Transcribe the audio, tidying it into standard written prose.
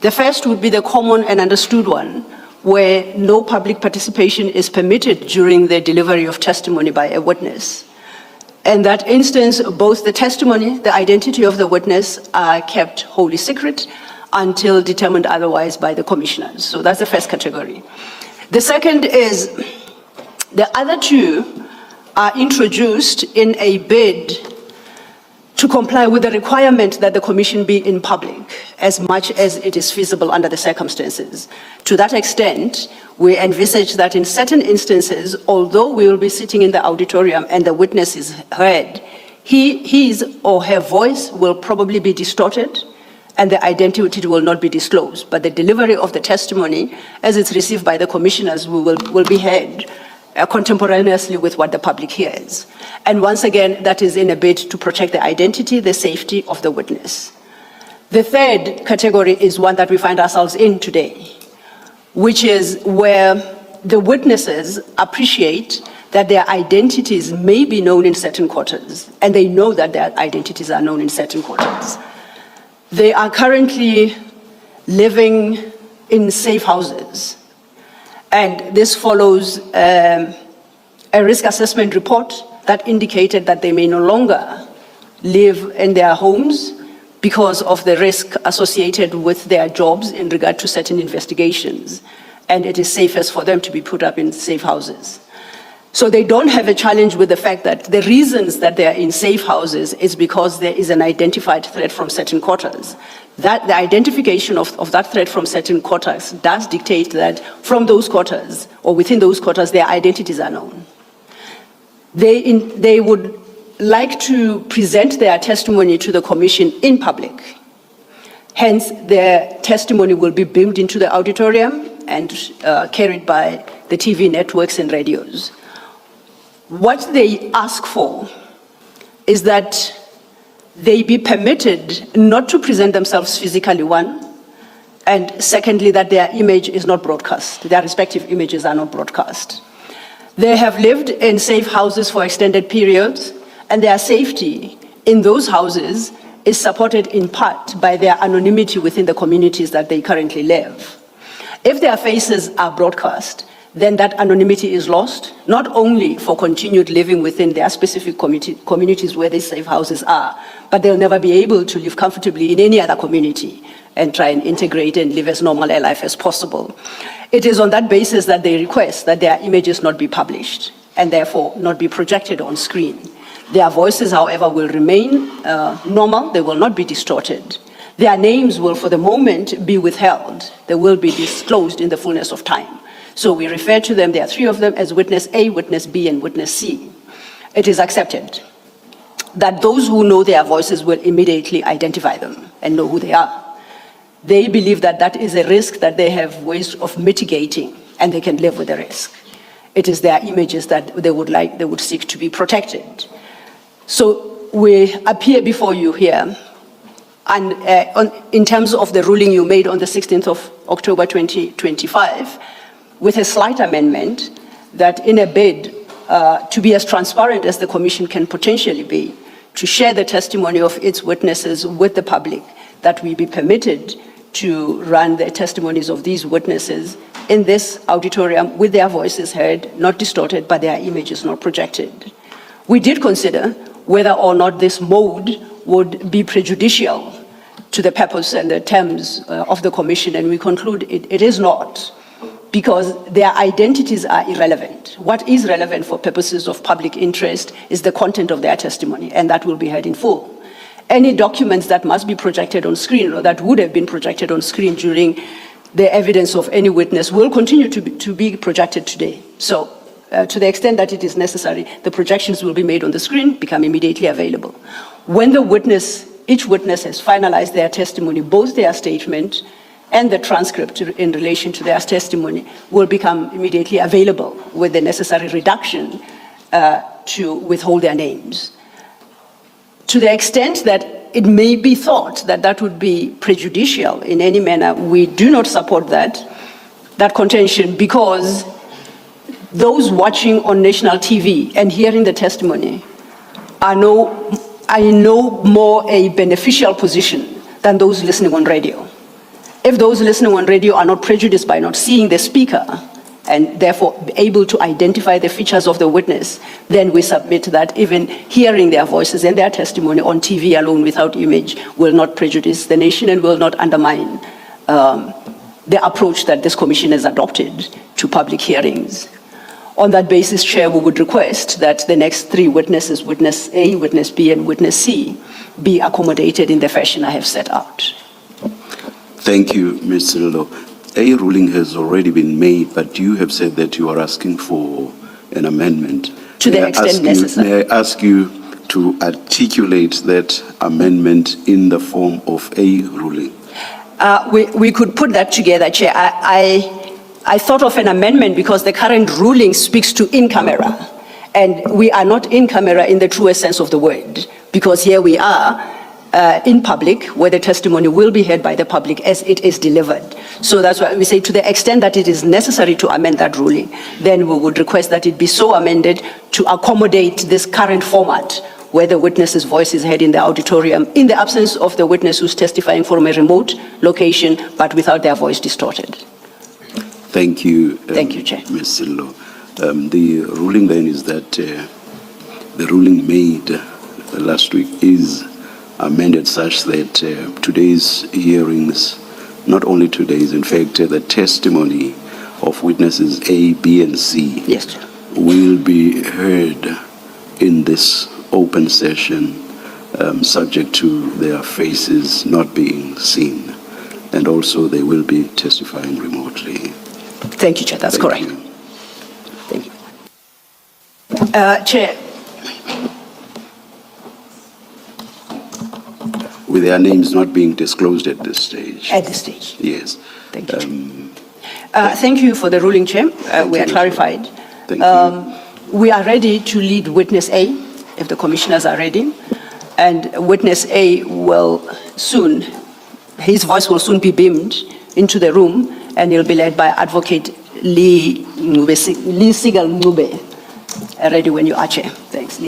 The first would be the common and understood one, where no public participation is permitted during the delivery of testimony by a witness. In that instance, both the testimony, the identity of the witness are kept wholly secret until determined otherwise by the commissioners. So that's the first category. The second is the other two are introduced in a bid to comply with the requirement that the commission be in public as much as it is feasible under the circumstances. To that extent, we envisage that in certain instances, although we will be sitting in the auditorium and the witness is heard, his or her voice will probably be distorted and the identity will not be disclosed. But the delivery of the testimony, as it's received by the commissioners, will be heard contemporaneously with what the public hears. And once again, that is in a bid to protect the identity, the safety of the witness. The third category is one that we find ourselves in today, which is where the witnesses appreciate that their identities may be known in certain quarters, and they know that their identities are known in certain quarters. They are currently living in safe houses, and this follows a risk assessment report that indicated that they may no longer live in their homes because of the risk associated with their jobs in regard to certain investigations, and it is safest for them to be put up in safe houses. So they don't have a challenge with the fact that the reasons that they are in safe houses is because there is an identified threat from certain quarters. That the identification of that threat from certain quarters does dictate that from those quarters or within those quarters, their identities are known. They would like to present their testimony to the commission in public. Hence, their testimony will be beamed into the auditorium and carried by the TV networks and radios. What they ask for is that they be permitted not to present themselves physically, one, and secondly, that their image is not broadcast. Their respective images are not broadcast. They have lived in safe houses for extended periods, and their safety in those houses is supported in part by their anonymity within the communities that they currently live. If their faces are broadcast, then that anonymity is lost, not only for continued living within their specific communities where these safe houses are, but they'll never be able to live comfortably in any other community and try and integrate and live as normal a life as possible. It is on that basis that they request that their images not be published and therefore not be projected on screen. Their voices, however, will remain normal. They will not be distorted. Their names will, for the moment, be withheld. They will be disclosed in the fullness of time. So we refer to them, there are three of them, as witness A, witness B, and witness C. It is accepted that those who know their voices will immediately identify them and know who they are. They believe that that is a risk that they have ways of mitigating, and they can live with the risk. It is their images that they would seek to be protected. So we appear before you here, and in terms of the ruling you made on the 16th of October 2025, with a slight amendment that in a bid to be as transparent as the Commission can potentially be, to share the testimony of its witnesses with the public, that we be permitted to run the testimonies of these witnesses in this auditorium with their voices heard, not distorted, but their images not projected. We did consider whether or not this mode would be prejudicial to the purpose and the terms of the Commission, and we conclude it is not, because their identities are irrelevant. What is relevant for purposes of public interest is the content of their testimony, and that will be heard in full. Any documents that must be projected on screen or that would have been projected on screen during the evidence of any witness will continue to be projected today. So to the extent that it is necessary, the projections will be made on the screen, become immediately available. When each witness has finalized their testimony, both their statement and the transcript in relation to their testimony will become immediately available with the necessary reduction to withhold their names. To the extent that it may be thought that that would be prejudicial in any manner, we do not support that contention, because those watching on national TV and hearing the testimony are in no more a beneficial position than those listening on radio. If those listening on radio are not prejudiced by not seeing the speaker and therefore able to identify the features of the witness, then we submit that even hearing their voices and their testimony on TV alone without image will not prejudice the nation and will not undermine the approach that this commission has adopted to public hearings. On that basis, Chair, we would request that the next three witnesses, witness A, witness B, and witness C, be accommodated in the fashion I have set out. Thank you, Ms. Sillo. A ruling has already been made, but you have said that you are asking for an amendment. To the extent necessary. May I ask you to articulate that amendment in the form of a ruling? We could put that together, Chair. I thought of an amendment because the current ruling speaks to in camera, and we are not in camera in the truest sense of the word, because here we are in public, where the testimony will be heard by the public as it is delivered. So that's why we say, to the extent that it is necessary to amend that ruling, then we would request that it be so amended to accommodate this current format, where the witness's voice is heard in the auditorium in the absence of the witness who's testifying from a remote location, but without their voice distorted. Thank you. Thank you, Chair. Ms. Sillo. The ruling then is that the ruling made last week is amended such that today's hearings, not only today's, in fact, the testimony of witnesses A, B, and C, yes, will be heard in this open session, subject to their faces not being seen, and also they will be testifying remotely. Thank you, Chair. That's correct. You. Thank you. Chair. With their names not being disclosed at this stage. At this stage. Yes. Thank you. Thank you for the ruling, Chair. We are clarified. Thank you. We are ready to lead witness A, if the commissioners are ready. And witness A will soon, his voice will soon be beamed into the room, and he'll be led by Advocate Lee Sigal Ngube. Ready when you are, Chair. Thanks.